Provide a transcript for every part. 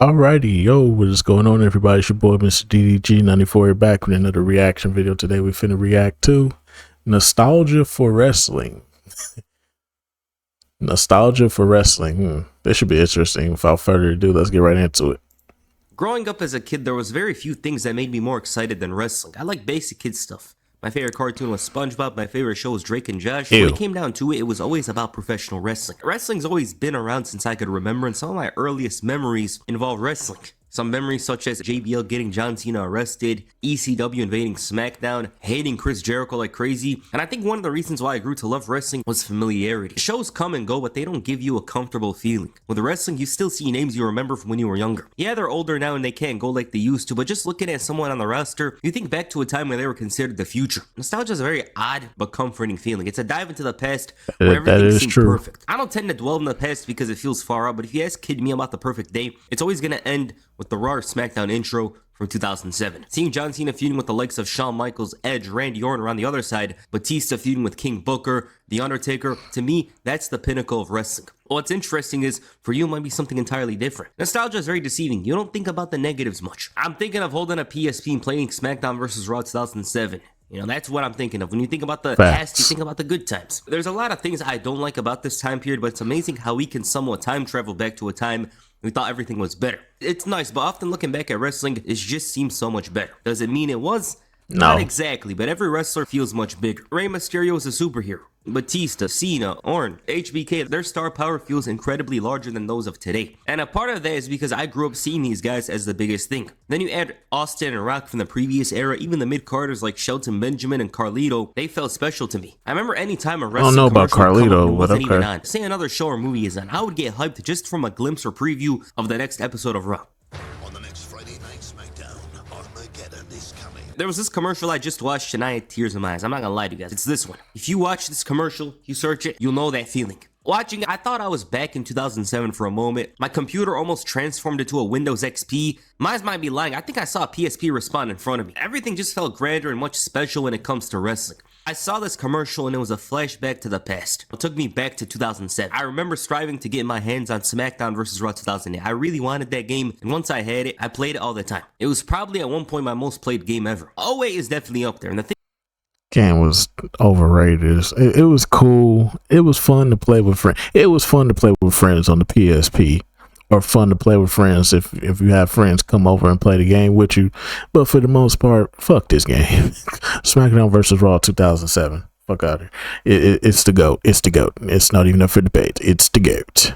Alrighty, yo, what is going on, everybody? It's your boy, Mr. DDG94, here back with another reaction video. Today, we finna react to Nostalgia for Wrestling. Nostalgia for Wrestling. This should be interesting. Without further ado, let's get right into it. Growing up as a kid, there was very few things that made me more excited than wrestling. I like basic kid stuff. My favorite cartoon was SpongeBob. My favorite show was Drake and Josh. Ew. When it came down to it, it was always about professional wrestling. Wrestling's always been around since I could remember, and some of my earliest memories involve wrestling. Some memories such as JBL getting John Cena arrested, ECW invading SmackDown, hating Chris Jericho like crazy, and I think one of the reasons why I grew to love wrestling was familiarity. Shows come and go, but they don't give you a comfortable feeling. With wrestling, you still see names you remember from when you were younger. Yeah, they're older now and they can't go like they used to, but just looking at someone on the roster, you think back to a time where they were considered the future. Nostalgia is a very odd but comforting feeling. It's a dive into the past where everything seems perfect. I don't tend to dwell in the past because it feels far out, but if you ask Kid Me about the perfect day, it's always gonna end with the Raw or SmackDown intro from 2007. Seeing John Cena feuding with the likes of Shawn Michaels, Edge, Randy Orton, or on the other side, Batista feuding with King Booker, The Undertaker, to me, that's the pinnacle of wrestling. What's interesting is, for you, it might be something entirely different. Nostalgia is very deceiving. You don't think about the negatives much. I'm thinking of holding a PSP and playing SmackDown vs. Raw 2007. You know, that's what I'm thinking of. When you think about the past, you think about the good times. There's a lot of things I don't like about this time period, but it's amazing how we can somewhat time travel back to a time we thought everything was better. It's nice, but often looking back at wrestling, it just seems so much better. Does it mean it was? No. Not exactly, but every wrestler feels much bigger. Rey Mysterio is a superhero. Batista, Cena, Orton, HBK, their star power feels incredibly larger than those of today. And a part of that is because I grew up seeing these guys as the biggest thing. Then you add Austin and Rock from the previous era, even the mid-carders like Shelton Benjamin and Carlito, they felt special to me. I remember any time a wrestling I don't know about Carlito wasn't okay. even on. Say another show or movie is on, I would get hyped just from a glimpse or preview of the next episode of Raw. On the next Friday Night SmackDown, Armageddon is coming. There was this commercial I just watched and I had tears in my eyes. I'm not gonna lie to you guys. It's this one. If you watch this commercial, you search it, you'll know that feeling. Watching it, I thought I was back in 2007 for a moment. My computer almost transformed into a Windows XP. Mine might be lying. I think I saw a PSP respond in front of me. Everything just felt grander and much special when it comes to wrestling. I saw this commercial and it was a flashback to the past. It took me back to 2007. I remember striving to get my hands on SmackDown vs. Raw 2008. I really wanted that game, and once I had it, I played it all the time. It was probably at one point my most played game ever. 08 is definitely up there, and the thing Game was overrated. It was cool. It was fun to play with friends. It was fun to play with friends on the PSP, or fun to play with friends if you have friends come over and play the game with you. But for the most part, fuck this game. SmackDown vs. Raw 2007. Fuck out of here. It's the GOAT. It's the GOAT. It's not even up for debate. It's the GOAT.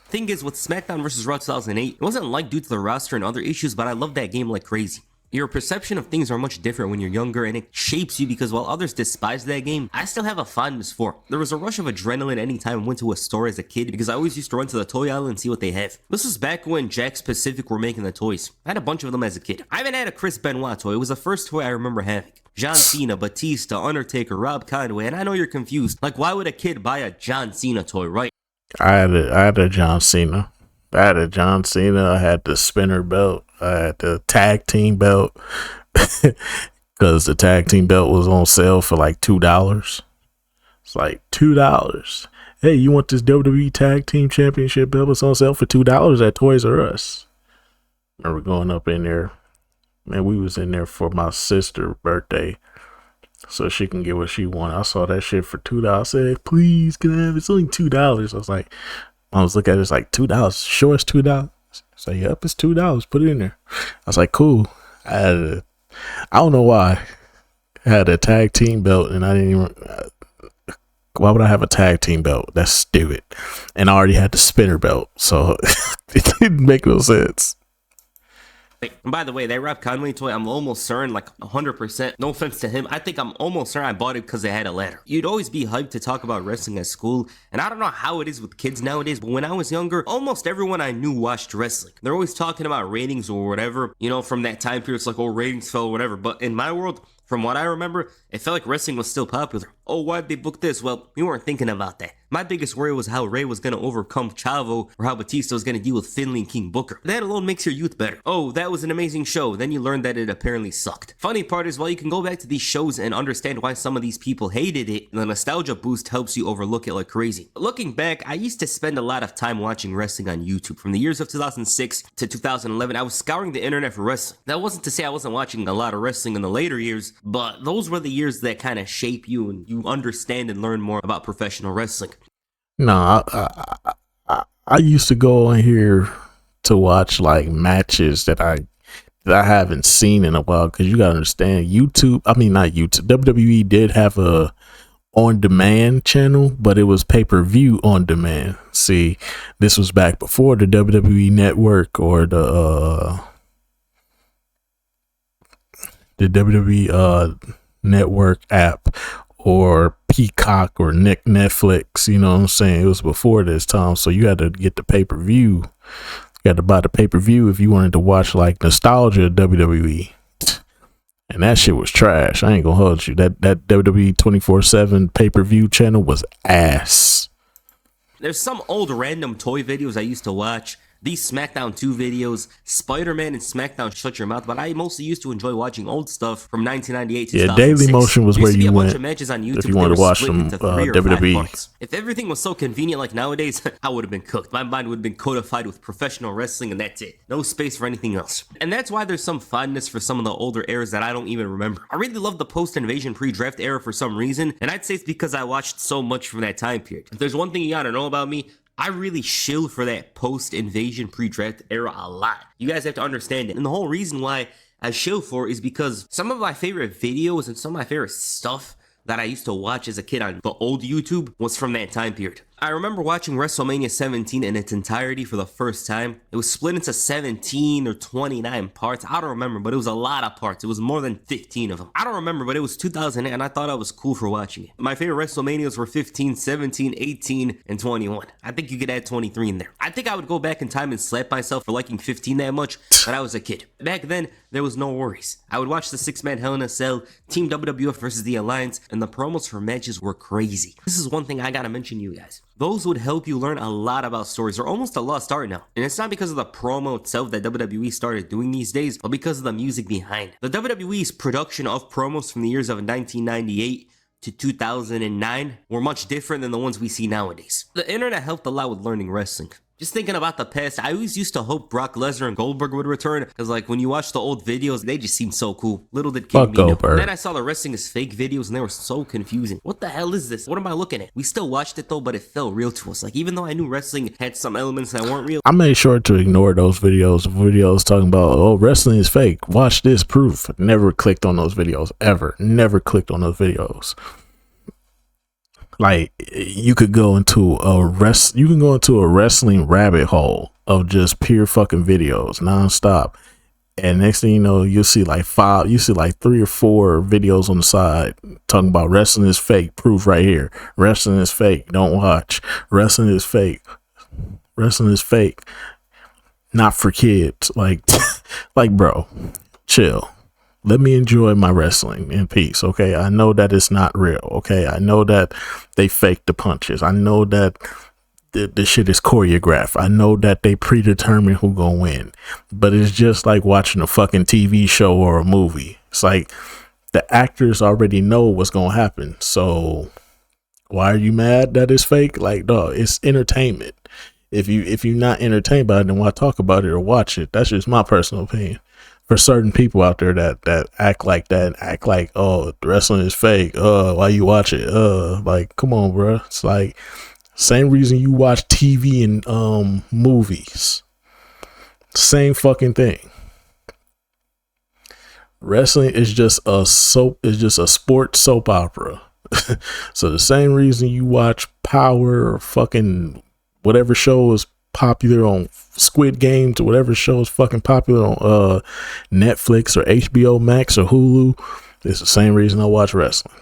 Thing is, with SmackDown vs. Raw 2008, it wasn't like due to the roster and other issues, but I loved that game like crazy. Your perception of things are much different when you're younger, and it shapes you because while others despise that game, I still have a fondness for it. There was a rush of adrenaline anytime I went to a store as a kid because I always used to run to the toy aisle and see what they have. This was back when Jakks Pacific were making the toys. I had a bunch of them as a kid. I even had a Chris Benoit toy. It was the first toy I remember having. John Cena, Batista, Undertaker, Rob Conway, and I know you're confused. Like, why would a kid buy a John Cena toy, right? I had a John Cena. I had a John Cena. I had the spinner belt. I had the tag team belt. Because the tag team belt was on sale for like $2. It's like $2. Hey, you want this WWE Tag Team Championship belt? It's on sale for $2 at Toys R Us. Remember going up in there. Man, we was in there for my sister's birthday, so she can get what she wanted. I saw that shit for $2. I said, please, can I have it? It's only $2. I was looking at it, it's like $2. Sure, it's $2. So yep, it's $2. Put it in there. I was like, cool. I don't know why. I had a tag team belt, and I didn't even. Why would I have a tag team belt? That's stupid. And I already had the spinner belt, so it didn't make no sense. And by the way, that Rob Conway toy, I'm almost certain, like 100%, no offense to him, I think I'm almost certain I bought it because it had a ladder. You'd always be hyped to talk about wrestling at school, and I don't know how it is with kids nowadays, but when I was younger, almost everyone I knew watched wrestling. They're always talking about ratings or whatever, you know, from that time period, it's like, oh, ratings fell or whatever, but in my world, from what I remember, it felt like wrestling was still popular. Oh, why'd they book this? Well, we weren't thinking about that. My biggest worry was how Ray was going to overcome Chavo or how Batista was going to deal with Finley and King Booker. That alone makes your youth better. Oh, that was an amazing show. Then you learned that it apparently sucked. Funny part is, while you can go back to these shows and understand why some of these people hated it, the nostalgia boost helps you overlook it like crazy. Looking back, I used to spend a lot of time watching wrestling on YouTube. From the years of 2006 to 2011, I was scouring the internet for wrestling. That wasn't to say I wasn't watching a lot of wrestling in the later years, but those were the years that kind of shape you and you understand and learn more about professional wrestling. No, I used to go on here to watch like matches that I haven't seen in a while, because you gotta understand, not YouTube, WWE did have a on demand channel, but it was pay-per-view on demand. See, this was back before the WWE network or the WWE network app or Peacock or Netflix, you know what I'm saying? It was before this time, so you had to get the pay-per-view. You had to buy the pay-per-view if you wanted to watch like nostalgia WWE. And that shit was trash. I ain't gonna hold you. That WWE 24/7 pay-per-view channel was ass. There's some old random toy videos I used to watch. These SmackDown 2 videos, Spider-Man and SmackDown Shut Your Mouth, but I mostly used to enjoy watching old stuff from 1998 to 2006. Daily Motion was where you went matches on YouTube if you wanted to watch some WWE. If everything was so convenient like nowadays, I would have been cooked. My mind would have been codified with professional wrestling and that's it. No space for anything else. And that's why there's some fondness for some of the older eras that I don't even remember. I really love the post-invasion pre-draft era for some reason, and I'd say it's because I watched so much from that time period. If there's one thing you gotta know about me, I really shill for that post-invasion pre-draft era a lot. You guys have to understand it. And the whole reason why I shill for is because some of my favorite videos and some of my favorite stuff that I used to watch as a kid on the old YouTube was from that time period. I remember watching WrestleMania 17 in its entirety for the first time. It was split into 17 or 29 parts. I don't remember, but it was a lot of parts. It was more than 15 of them. I don't remember, but it was 2008 and I thought I was cool for watching it. My favorite WrestleManias were 15, 17, 18, and 21. I think you could add 23 in there. I think I would go back in time and slap myself for liking 15 that much, but I was a kid. Back then, there was no worries. I would watch the 6-man Hell in a Cell, Team WWF versus the Alliance, and the promos for matches were crazy. This is one thing I gotta mention to you guys. Those would help you learn a lot about stories. They're almost a lost art now. And it's not because of the promo itself that WWE started doing these days, but because of the music behind it. The WWE's production of promos from the years of 1998 to 2009 were much different than the ones we see nowadays. The internet helped a lot with learning wrestling. Just thinking about the past, I always used to hope Brock Lesnar and Goldberg would return, because like when you watch the old videos, they just seemed so cool. Little did King B know. Then I saw the wrestling is fake videos and they were so confusing. What the hell is this? What am I looking at? We still watched it though, but it felt real to us. Like even though I knew wrestling had some elements that weren't real, I made sure to ignore those videos talking about, oh, wrestling is fake. Watch this proof. Never clicked on those videos ever. Never clicked on those videos. Like you could go into a wrestling rabbit hole of just pure fucking videos nonstop, and next thing you know, you'll see like 3 or 4 videos on the side talking about wrestling is fake. Proof right here. Wrestling is fake. Don't watch. Wrestling is fake. Wrestling is fake. Not for kids. Like bro, chill. Let me enjoy my wrestling in peace, okay? I know that it's not real, okay? I know that they faked the punches. I know that the shit is choreographed. I know that they predetermine who gonna win. But it's just like watching a fucking TV show or a movie. It's like the actors already know what's gonna happen. So why are you mad that it's fake? Like, dog, it's entertainment. If you're not entertained by it, then why talk about it or watch it? That's just my personal opinion. For certain people out there that act like that and act like, oh, wrestling is fake. Why you watch it? Like, come on, bro. It's like same reason you watch TV and movies. Same fucking thing. Wrestling is just a sports soap opera. So the same reason you watch Power or fucking whatever show is popular on Squid Games or whatever show is fucking popular on Netflix or HBO Max or Hulu, it's the same reason I watch wrestling.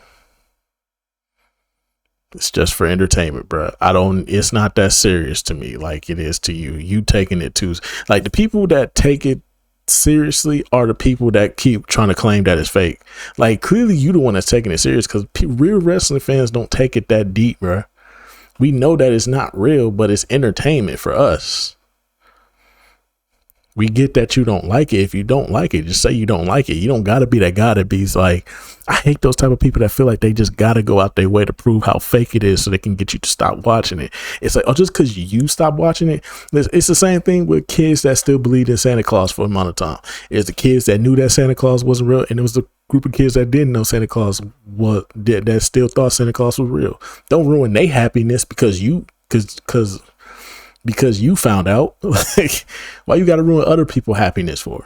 It's just for entertainment, bro. It's not that serious to me like it is to you. You taking it too, like the people that take it seriously are the people that keep trying to claim that it's fake. Like, clearly you the one that's taking it serious, because real wrestling fans don't take it that deep, bro. We know that it's not real, but it's entertainment for us. We get that you don't like it. If you don't like it, just say you don't like it. You don't gotta be that guy that be like, I hate those type of people that feel like they just gotta go out their way to prove how fake it is so they can get you to stop watching it. It's like, oh, just because you stop watching it. It's the same thing with kids that still believe in Santa Claus for a amount of time. It's the kids that knew that Santa Claus wasn't real, and it was the group of kids that didn't know Santa Claus was, that still thought Santa Claus was real. Don't ruin their happiness because you found out. Like, why you got to ruin other people's happiness for?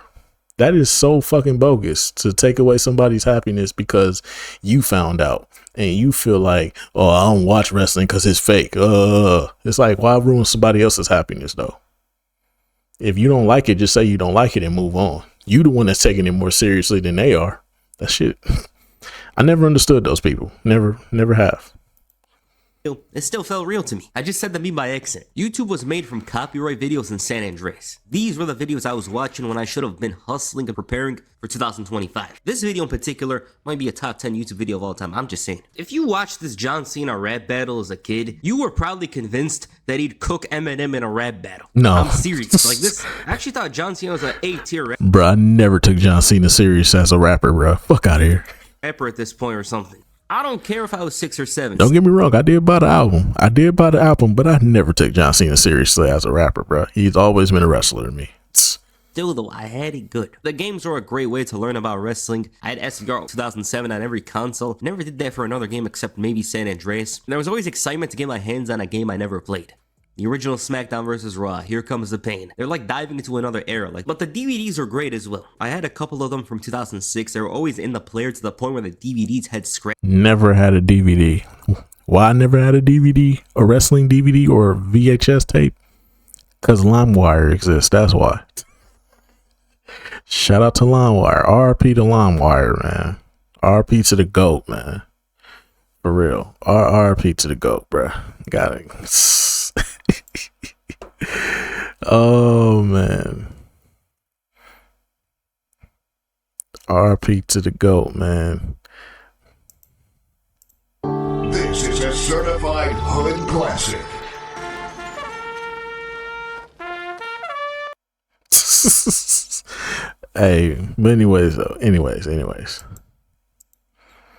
That is so fucking bogus, to take away somebody's happiness because you found out and you feel like, oh, I don't watch wrestling because it's fake. It's like, why ruin somebody else's happiness though? If you don't like it, just say you don't like it and move on. You the one that's taking it more seriously than they are. That shit. I never understood those people. Never have. It still felt real to me. I just said the meme by accident. YouTube was made from copyright videos in San Andreas. These were the videos I was watching when I should have been hustling and preparing for 2025. This video in particular might be a top 10 YouTube video of all time. I'm just saying. If you watched this John Cena rap battle as a kid, you were probably convinced that he'd cook Eminem in a rap battle. No. I'm serious. Like this, I actually thought John Cena was an A-tier Bro, I never took John Cena serious as a rapper, bro. Fuck out of here. rapper at this point or something. I don't care if I was 6 or 7. Don't get me wrong, I did buy the album. But I never took John Cena seriously as a rapper, bro. He's always been a wrestler to me. Still though, I had it good. The games were a great way to learn about wrestling. I had SVR 2007 on every console. Never did that for another game except maybe San Andreas. And there was always excitement to get my hands on a game I never played. The original SmackDown vs. Raw, Here Comes the Pain. They're like diving into another era, but the DVDs are great as well. I had a couple of them from 2006. They were always in the player to the point where the DVDs had scratched. Never had a DVD. Why I never had a DVD, a wrestling DVD or VHS tape? Because LimeWire exists, that's why. Shout out to LimeWire. RP to LimeWire, man. RP to the GOAT, man. For real. RP to the GOAT, bro. Got it. Oh, man. RP to the GOAT, man. This is a certified hood classic. Hey, but anyways.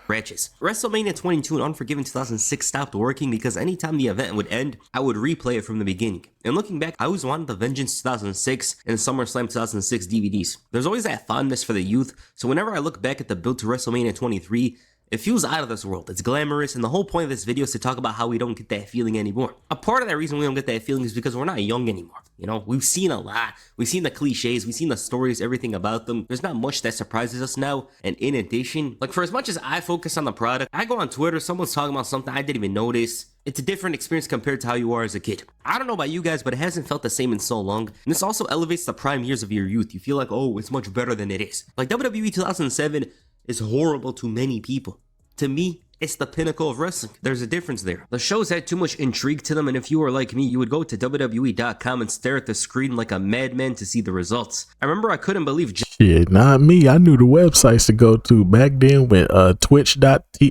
Scratches. WrestleMania 22 and Unforgiven 2006 stopped working because anytime the event would end, I would replay it from the beginning. And looking back, I always wanted the Vengeance 2006 and SummerSlam 2006 DVDs. There's always that fondness for the youth, so whenever I look back at the build to WrestleMania 23, it feels out of this world. It's glamorous, and the whole point of this video is to talk about how we don't get that feeling anymore. A part of that reason we don't get that feeling is because we're not young anymore. You know, we've seen a lot. We've seen the cliches, we've seen the stories, everything about them. There's not much that surprises us now. And in addition, for as much as I focus on the product, I go on Twitter, someone's talking about something I didn't even notice. It's a different experience compared to how you are as a kid. I don't know about you guys, but it hasn't felt the same in so long. And this also elevates the prime years of your youth. You feel like, oh, it's much better than it is. Like WWE 2007 is horrible to many people. To me, it's the pinnacle of wrestling. There's a difference there. The shows had too much intrigue to them, and if you were like me, you would go to WWE.com and stare at the screen like a madman to see the results. I remember I couldn't believe... Shit, not me. I knew the websites to go to back then when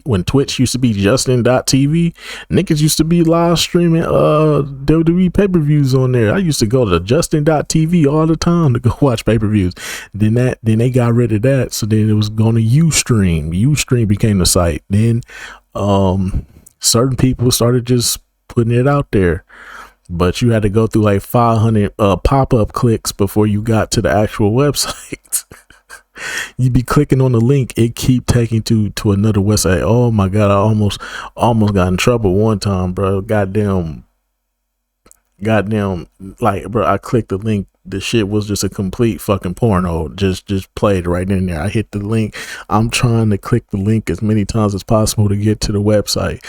when Twitch used to be Justin.tv. Niggas used to be live streaming WWE pay-per-views on there. I used to go to Justin.tv all the time to go watch pay-per-views. Then they got rid of that, so then it was going to Ustream. Ustream became the site. Then certain people started just putting it out there, but you had to go through like 500 pop-up clicks before you got to the actual website. You'd be clicking on the link, it keep taking to another website. Oh my god, I almost got in trouble one time, bro. Goddamn, like, bro, I clicked the link, the shit was just a complete fucking porno, just played right in there. I hit the link, I'm trying to click the link as many times as possible to get to the website.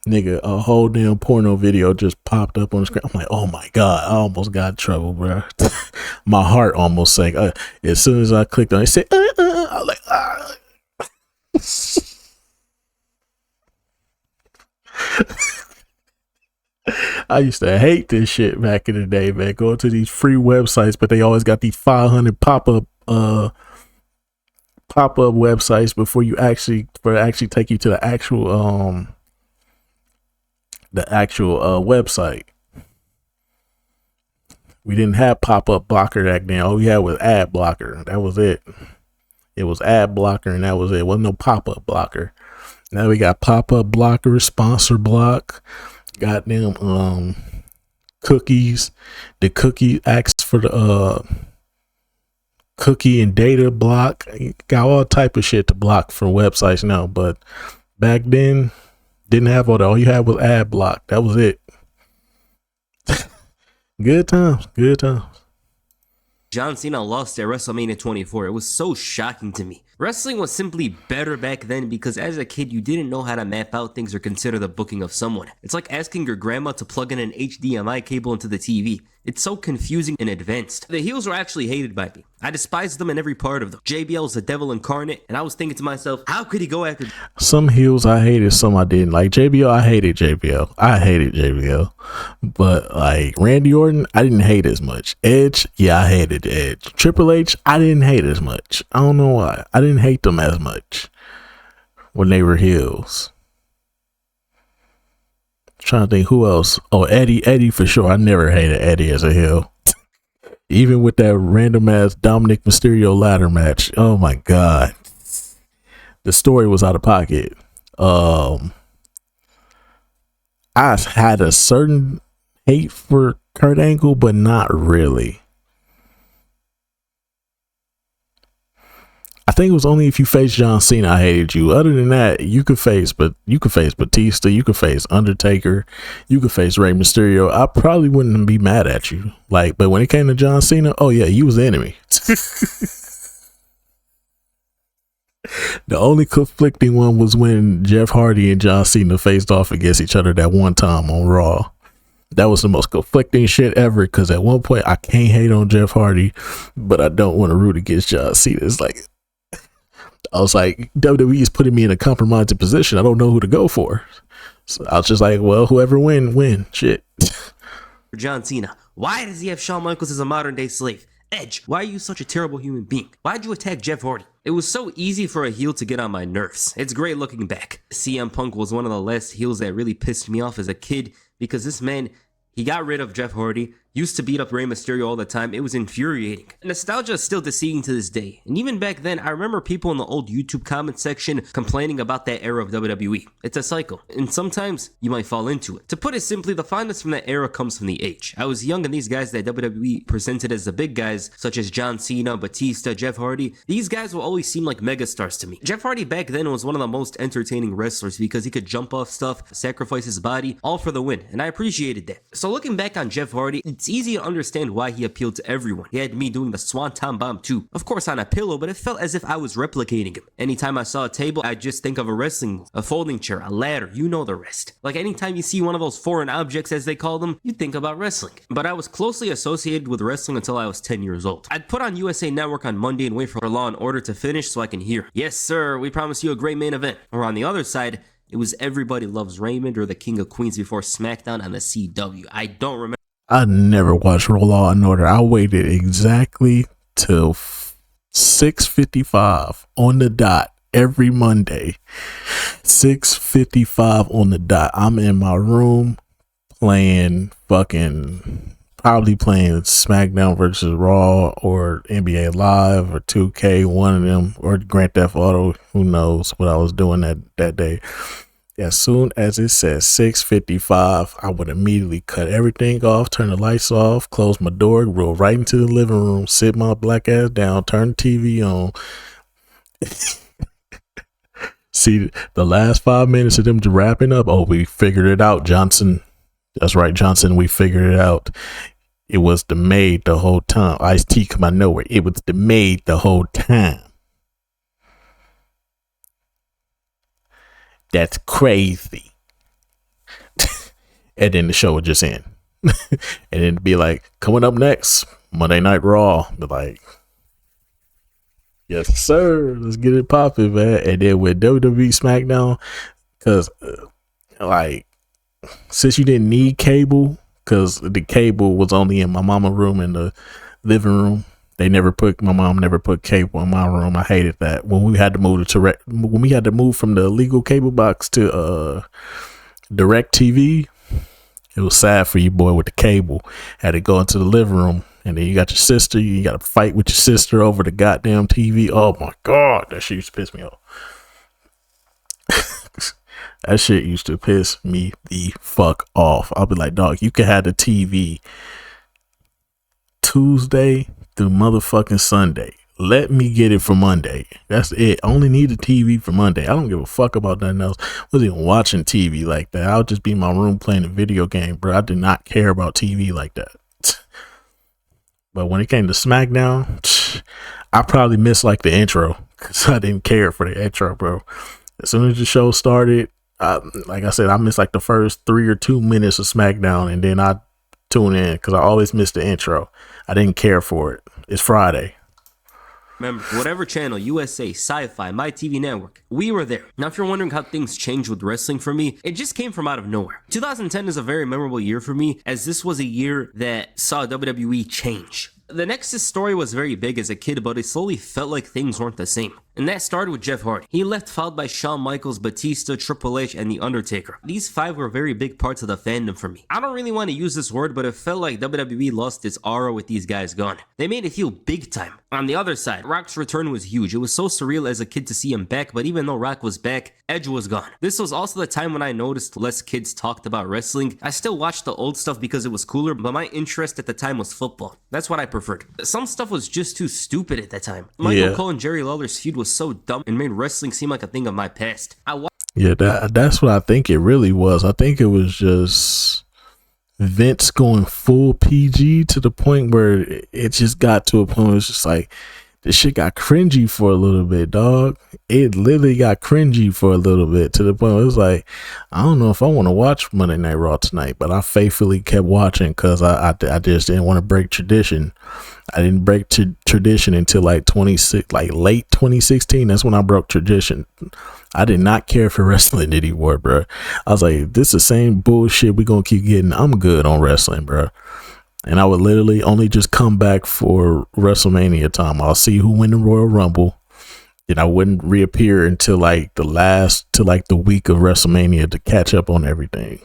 Nigga, a whole damn porno video just popped up on the screen. I'm like, oh my god, I almost got in trouble, bro. My heart almost sank. As soon as I clicked on it, said, I was like, I used to hate this shit back in the day, man. Going to these free websites, but they always got these 500 pop-up pop-up websites before you actually take you to the actual website. We didn't have pop-up blocker back then. All we had was ad blocker. That was it. It was ad blocker and that was it. Wasn't no pop-up blocker. Now we got pop-up blocker, sponsor block, goddamn cookies. The cookie acts for the cookie and data block. Got all type of shit to block from websites now, but back then didn't have all that. All you had was ad block. That was it. Good times. John Cena lost at WrestleMania 24. It was so shocking to me. Wrestling was simply better back then because as a kid, you didn't know how to map out things or consider the booking of someone. It's like asking your grandma to plug in an HDMI cable into the TV. It's so confusing and advanced. The heels were actually hated by me. I despised them in every part of them. JBL was the devil incarnate, and I was thinking to myself, how could he go after... Some heels I hated, some I didn't. Like JBL, I hated JBL. But like Randy Orton, I didn't hate as much. Edge, yeah, I hated Edge. Triple H, I didn't hate as much. I don't know why. I didn't hate them as much when they were heels. Trying to think who else. Oh, Eddie for sure. I never hated Eddie as a heel. Even with that random ass Dominic Mysterio ladder match. Oh my god. The story was out of pocket. I had a certain hate for Kurt Angle, but not really. I think it was only if you faced John Cena I hated you. Other than that, you could face Batista, you could face Undertaker, you could face Rey Mysterio. I probably wouldn't be mad at you. Like, but when it came to John Cena, oh yeah, you was the enemy. The only conflicting one was when Jeff Hardy and John Cena faced off against each other that one time on Raw. That was the most conflicting shit ever because at one point I can't hate on Jeff Hardy, but I don't want to root against John Cena. It's like, I was like, WWE is putting me in a compromising position. I don't know who to go for. So I was just like, well, whoever win. Shit. John Cena, why does he have Shawn Michaels as a modern day slave? Edge, why are you such a terrible human being? Why'd you attack Jeff Hardy? It was so easy for a heel to get on my nerves. It's great looking back. CM Punk was one of the last heels that really pissed me off as a kid because this man, he got rid of Jeff Hardy, used to beat up Rey Mysterio all the time. It was infuriating. Nostalgia is still deceiving to this day. And even back then, I remember people in the old YouTube comment section complaining about that era of WWE. It's a cycle, and sometimes you might fall into it. To put it simply, the fondness from that era comes from the age. I was young, and these guys that WWE presented as the big guys, such as John Cena, Batista, Jeff Hardy, these guys will always seem like megastars to me. Jeff Hardy back then was one of the most entertaining wrestlers because he could jump off stuff, sacrifice his body, all for the win, and I appreciated that. So looking back on Jeff Hardy, it's easy to understand why he appealed to everyone. He had me doing the Swanton Bomb too. Of course on a pillow, but it felt as if I was replicating him. Anytime I saw a table, I'd just think of a wrestling move, a folding chair, a ladder, you know the rest. Like anytime you see one of those foreign objects as they call them, you think about wrestling. But I was closely associated with wrestling until I was 10 years old. I'd put on USA Network on Monday and wait for Law and Order to finish so I can hear, yes sir, we promise you a great main event. Or on the other side, it was Everybody Loves Raymond or the King of Queens before SmackDown on the CW. I don't remember. I never watched Law and Order. I waited exactly till 6:55 on the dot every Monday. 6:55 on the dot. I'm in my room probably playing SmackDown versus Raw or NBA Live or 2K, one of them, or Grand Theft Auto. Who knows what I was doing that day. As soon as it says 6:55, I would immediately cut everything off, turn the lights off, close my door, roll right into the living room, sit my black ass down, turn the TV on. See, the last 5 minutes of them wrapping up. Oh, we figured it out, Johnson. That's right, Johnson. We figured it out. It was the maid the whole time. Ice-T come out of nowhere. It was the maid the whole time. That's crazy. And then the show would just end. And then it'd be like, coming up next, Monday Night Raw. Be like, yes, sir. Let's get it popping, man. And then with WWE SmackDown, because, since you didn't need cable, because the cable was only in my mama room in the living room, My mom never put cable in my room. I hated that. When we had to move from the legal cable box to Direct TV, it was sad for you, boy, with the cable. Had to go into the living room, and then you got your sister. You got to fight with your sister over the goddamn TV. Oh my God, that shit used to piss me off. That shit used to piss me the fuck off. I'll be like, dog, you can have the TV Tuesday through motherfucking Sunday. Let me get it for Monday. That's it. I only need the TV for Monday. I don't give a fuck about nothing else. I wasn't even watching TV like that. I'll just be in my room playing a video game, bro. I did not care about TV like that. But when it came to SmackDown, I probably missed like the intro because I didn't care for the intro, bro. As soon as the show started, like I said, I missed like the first 3 or 2 minutes of SmackDown, and then I tune in because I always miss the intro. I didn't care for it. It's Friday. Remember, whatever channel, USA, Sci-Fi, My TV Network, we were there. Now, if you're wondering how things changed with wrestling for me, it just came from out of nowhere. 2010 is a very memorable year for me, as this was a year that saw WWE change. The Nexus story was very big as a kid, but it slowly felt like things weren't the same. And that started with Jeff Hardy. He left followed by Shawn Michaels, Batista, Triple H, and The Undertaker. These 5 were very big parts of the fandom for me. I don't really want to use this word, but it felt like WWE lost its aura with these guys gone. They made it feel big time. On the other side, Rock's return was huge. It was so surreal as a kid to see him back, but even though Rock was back, Edge was gone. This was also the time when I noticed less kids talked about wrestling. I still watched the old stuff because it was cooler, but my interest at the time was football. That's what I preferred. Some stuff was just too stupid at that time. Michael Cole and Jerry Lawler's feud was so dumb and made wrestling seem like a thing of my past. That's what I think it really was. I think it was just Vince going full PG to the point where it just got to a point where it's just like, this shit got cringy for a little bit, dog. It literally got cringy for a little bit to the point where it was like, I don't know if I want to watch Monday Night Raw tonight, but I faithfully kept watching because I just didn't want to break tradition. I didn't break tradition until like late 2016. That's when I broke tradition. I did not care for wrestling anymore, bro. I was like, this is the same bullshit we gonna keep getting. I'm good on wrestling, bro. And I would literally only just come back for WrestleMania time. I'll see who win the Royal Rumble. Then I wouldn't reappear until like the week of WrestleMania to catch up on everything.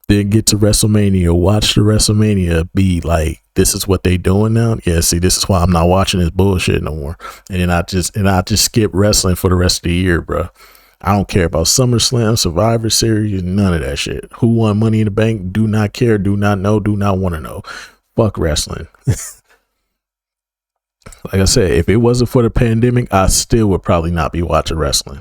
Then get to WrestleMania, watch the WrestleMania, be like, this is what they doing now. Yeah, see, this is why I'm not watching this bullshit no more. And then I just skip wrestling for the rest of the year, bro. I don't care about SummerSlam, Survivor Series, none of that shit. Who won Money in the Bank? Do not care, do not know, do not want to know. Fuck wrestling. Like I said, if it wasn't for the pandemic, I still would probably not be watching wrestling.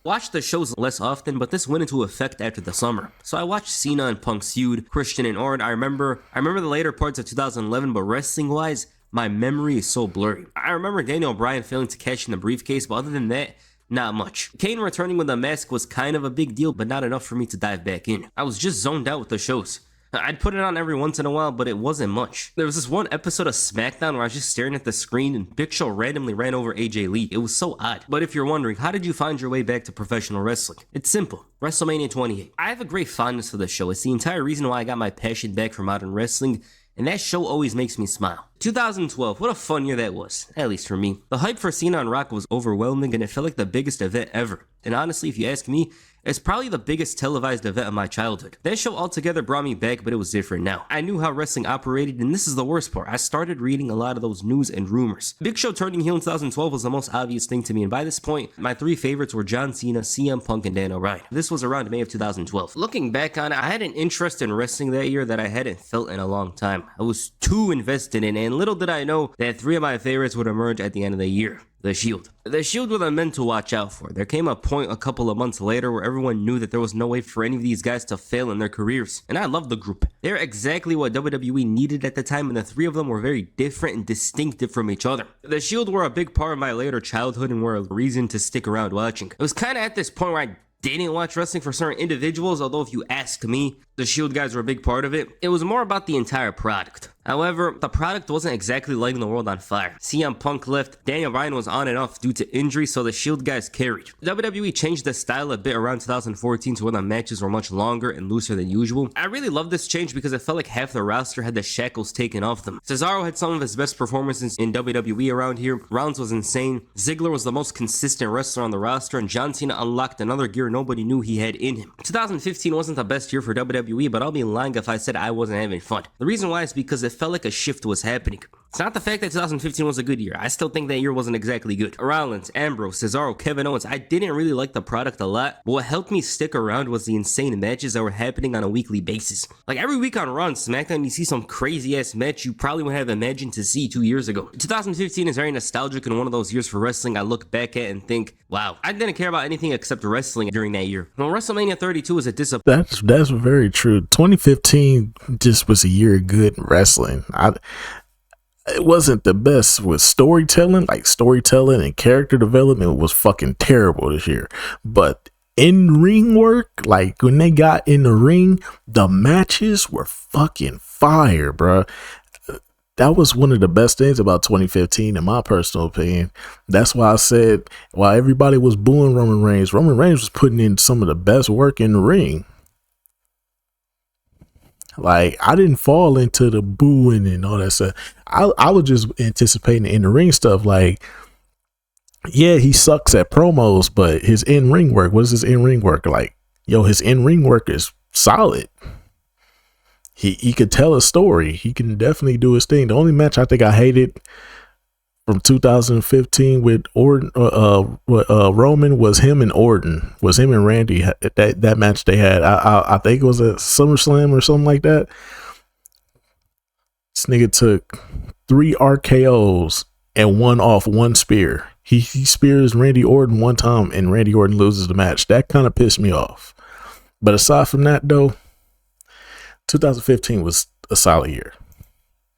Watched the shows less often, but this went into effect after the summer. So I watched Cena and Punk's feud, Christian and Orton. I remember the later parts of 2011, but wrestling-wise, my memory is so blurry. I remember Daniel Bryan failing to cash in the briefcase, but other than that, not much. Kane returning with a mask was kind of a big deal, but not enough for me to dive back in. I was just zoned out with the shows. I'd put it on every once in a while, but it wasn't much. There was this one episode of SmackDown where I was just staring at the screen and Big Show randomly ran over AJ Lee. It was so odd. But if you're wondering, how did you find your way back to professional wrestling? It's simple. WrestleMania 28. I have a great fondness for this show. It's the entire reason why I got my passion back for modern wrestling, and that show always makes me smile. 2012, what a fun year that was, at least for me. The hype for Cena and Rock was overwhelming, and it felt like the biggest event ever. And honestly, if you ask me, it's probably the biggest televised event of my childhood. That show altogether brought me back, but it was different now. I knew how wrestling operated, and this is the worst part. I started reading a lot of those news and rumors. Big Show turning heel in 2012 was the most obvious thing to me, and by this point, my 3 favorites were John Cena, CM Punk, and Dan O'Brien. This was around May of 2012. Looking back on it, I had an interest in wrestling that year that I hadn't felt in a long time. I was too invested in it, and little did I know that 3 of my favorites would emerge at the end of the year. The Shield. The Shield were the men to watch out for. There came a point a couple of months later where everyone knew that there was no way for any of these guys to fail in their careers. And I love the group. They're exactly what WWE needed at the time, and the 3 of them were very different and distinctive from each other. The Shield were a big part of my later childhood and were a reason to stick around watching. It was kind of at this point where I didn't watch wrestling for certain individuals, although if you ask me, The Shield guys were a big part of it. It was more about the entire product. However, the product wasn't exactly lighting the world on fire. CM Punk left, Daniel Bryan was on and off due to injury, so the Shield guys carried. WWE changed the style a bit around 2014 to where the matches were much longer and looser than usual. I really love this change because it felt like half the roster had the shackles taken off them. Cesaro had some of his best performances in WWE around here. Rollins was insane. Ziggler was the most consistent wrestler on the roster, and John Cena unlocked another gear nobody knew he had in him. 2015 wasn't the best year for WWE, but I'll be lying if I said I wasn't having fun. The reason why is because it felt like a shift was happening. It's not the fact that 2015 was a good year. I still think that year wasn't exactly good. Rollins, Ambrose, Cesaro, Kevin Owens, I didn't really like the product a lot, but what helped me stick around was the insane matches that were happening on a weekly basis. Like every week on Raw and SmackDown, you see some crazy ass match you probably would have imagined to see 2 years ago. 2015 is very nostalgic and one of those years for wrestling I look back at and think, wow, I didn't care about anything except wrestling during that year. Well, WrestleMania 32 was a disappointment. That's very true. 2015 just was a year of good wrestling. It wasn't the best with storytelling, and character development was fucking terrible this year. But in ring work, like when they got in the ring, the matches were fucking fire, bro. That was one of the best things about 2015, in my personal opinion. That's why I said, while everybody was booing Roman Reigns was putting in some of the best work in the ring. Like, I didn't fall into the booing and all that stuff. I was just anticipating in the ring stuff. Like, yeah, he sucks at promos, but his in-ring work, what is his in-ring work? Like, yo, his in-ring work is solid. He could tell a story. He can definitely do his thing. The only match I think I hated from 2015 with Orton, Roman was him and Orton, was him and Randy. That match they had, I think it was a SummerSlam or something like that. This nigga took 3 RKOs and one off one spear. He spears Randy Orton one time and Randy Orton loses the match. That kind of pissed me off. But aside from that though, 2015 was a solid year.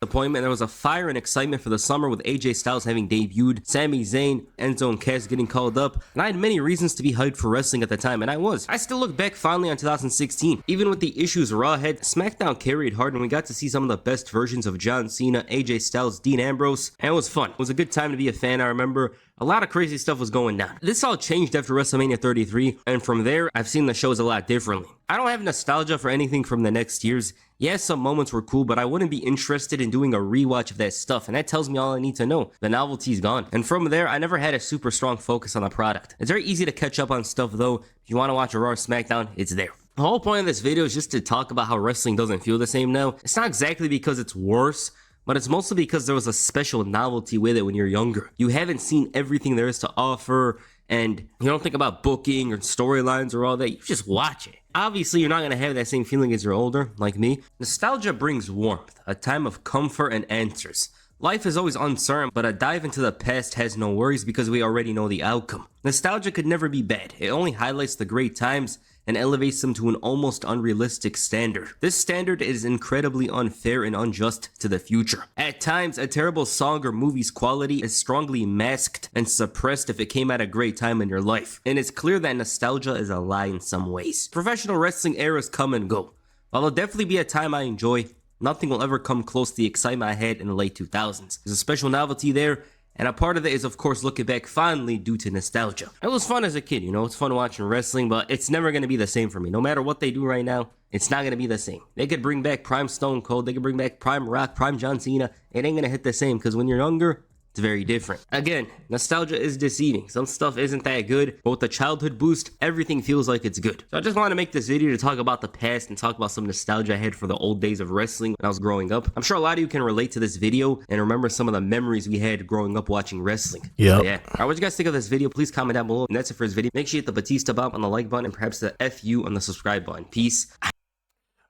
Appointment. There was a fire and excitement for the summer with AJ Styles having debuted, Sami Zayn, Enzo and Cass getting called up, and I had many reasons to be hyped for wrestling at the time, and I was. I still look back fondly on 2016. Even with the issues Raw had, SmackDown carried hard and we got to see some of the best versions of John Cena, AJ Styles, Dean Ambrose, and it was fun. It was a good time to be a fan. I remember a lot of crazy stuff was going down. This all changed after WrestleMania 33, and from there, I've seen the shows a lot differently. I don't have nostalgia for anything from the next years. Yes, some moments were cool, but I wouldn't be interested in doing a rewatch of that stuff, and that tells me all I need to know. The novelty's gone. And from there, I never had a super strong focus on the product. It's very easy to catch up on stuff though. If you want to watch a Raw or SmackDown, it's there. The whole point of this video is just to talk about how wrestling doesn't feel the same now. It's not exactly because it's worse, but it's mostly because there was a special novelty with it when you're younger. You haven't seen everything there is to offer, and you don't think about booking or storylines or all that. You just watch it. Obviously, you're not going to have that same feeling as you're older, like me. Nostalgia brings warmth, a time of comfort and answers. Life is always uncertain, but a dive into the past has no worries because we already know the outcome. Nostalgia could never be bad. It only highlights the great times and elevates them to an almost unrealistic standard. This standard is incredibly unfair and unjust to the future. At times, a terrible song or movie's quality is strongly masked and suppressed if it came at a great time in your life. And it's clear that nostalgia is a lie in some ways. Professional wrestling eras come and go. While it'll definitely be a time I enjoy, nothing will ever come close to the excitement I had in the late 2000s. There's a special novelty there, and a part of it is, of course, looking back fondly due to nostalgia. It was fun as a kid, you know, it's fun watching wrestling, but it's never going to be the same for me. No matter what they do right now, it's not going to be the same. They could bring back Prime Stone Cold, they could bring back Prime Rock, Prime John Cena. It ain't going to hit the same because when you're younger, it's very different. Again, nostalgia is deceiving. Some stuff isn't that good, but with the childhood boost, everything feels like it's good. So I just want to make this video to talk about the past and talk about some nostalgia I had for the old days of wrestling when I was growing up. I'm sure a lot of you can relate to this video and remember some of the memories we had growing up watching wrestling. Yep. So yeah. Alright, what you guys think of this video? Please comment down below. And that's it for this video. Make sure you hit the Batista bump on the like button and perhaps the FU on the subscribe button. Peace.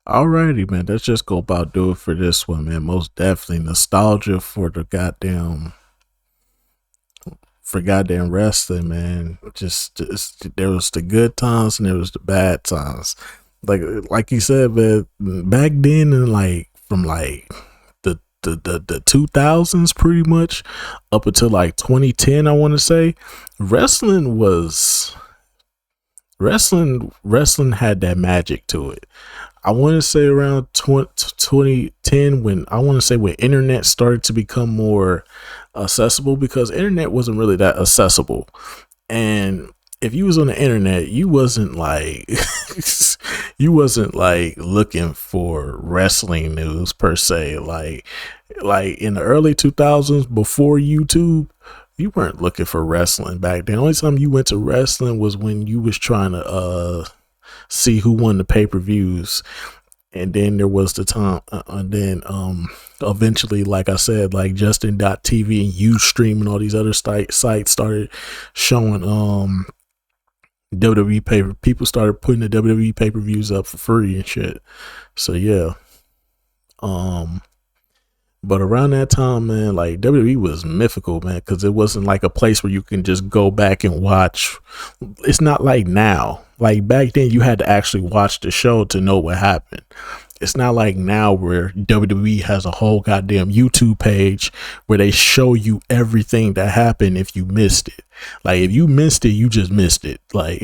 Alrighty, man. Let's just go about do it for this one, man. Most definitely nostalgia for the goddamn wrestling, man. Just there was the good times and there was the bad times. Like you said, man, back then and like from like the 2000s pretty much up until like 2010, I want to say, wrestling had that magic to it. I want to say around 2010, when internet started to become more accessible, because internet wasn't really that accessible. And if you was on the internet, you wasn't like you wasn't like looking for wrestling news per se. Like in the early 2000s, before YouTube, you weren't looking for wrestling back then. The only time you went to wrestling was when you was trying to see who won the pay-per-views. And then there was the time, and then eventually, like I said, like Justin.tv and Ustream and all these other sites started showing WWE people started putting the WWE pay-per-views up for free and shit. So yeah. But around that time, man, like WWE was mythical, man, because it wasn't like a place where you can just go back and watch. It's not like now. Like back then, you had to actually watch the show to know what happened. It's not like now where WWE has a whole goddamn YouTube page where they show you everything that happened if you missed it. Like if you missed it, you just missed it. Like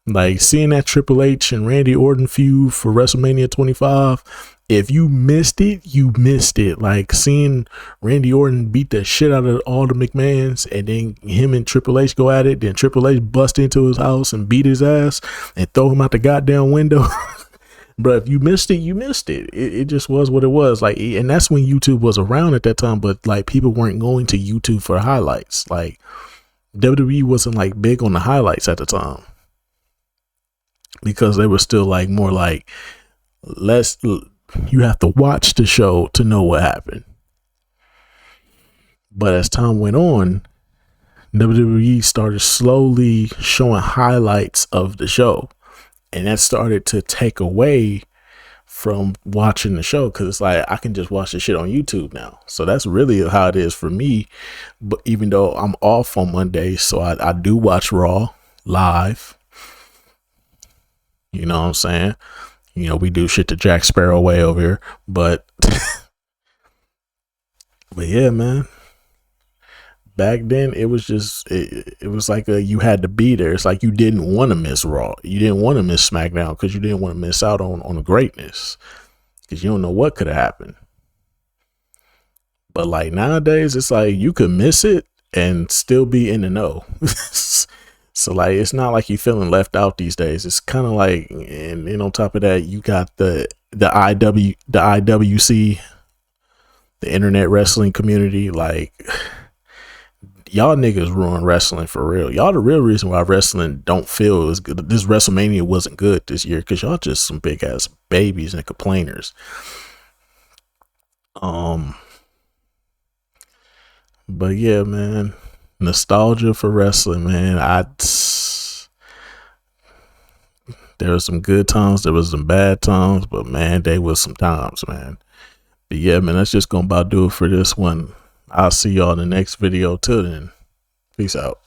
like seeing that Triple H and Randy Orton feud for WrestleMania 25. If you missed it, you missed it. Like seeing Randy Orton beat the shit out of all the McMahons, and then him and Triple H go at it. Then Triple H bust into his house and beat his ass and throw him out the goddamn window. But if you missed it, you missed it. It just was what it was. Like, and that's when YouTube was around at that time. But like people weren't going to YouTube for highlights. Like WWE wasn't like big on the highlights at the time, because they were still like more like you have to watch the show to know what happened. But as time went on, WWE started slowly showing highlights of the show. And that started to take away from watching the show, because it's like I can just watch the shit on YouTube now. So that's really how it is for me. But even though I'm off on Monday, so I do watch Raw live. You know what I'm saying? You know, we do shit the Jack Sparrow way over here, but yeah, man. Back then, it was just it was like you had to be there. It's like you didn't want to miss Raw, you didn't want to miss SmackDown, because you didn't want to miss out on the greatness, because you don't know what could have happened. But like nowadays, it's like you could miss it and still be in the know. So like it's not like you're feeling left out these days. It's kind of like, and then on top of that, you got the IWC, the internet wrestling community. Like y'all niggas ruin wrestling for real. Y'all the real reason why wrestling don't feel as good. This WrestleMania wasn't good this year, because y'all just some big ass babies and complainers. But yeah, man. Nostalgia for wrestling, man. There was some good times, there was some bad times, but man, there was some times, man. But yeah, man, that's just gonna about do it for this one. I'll see y'all in the next video. Till then, peace out.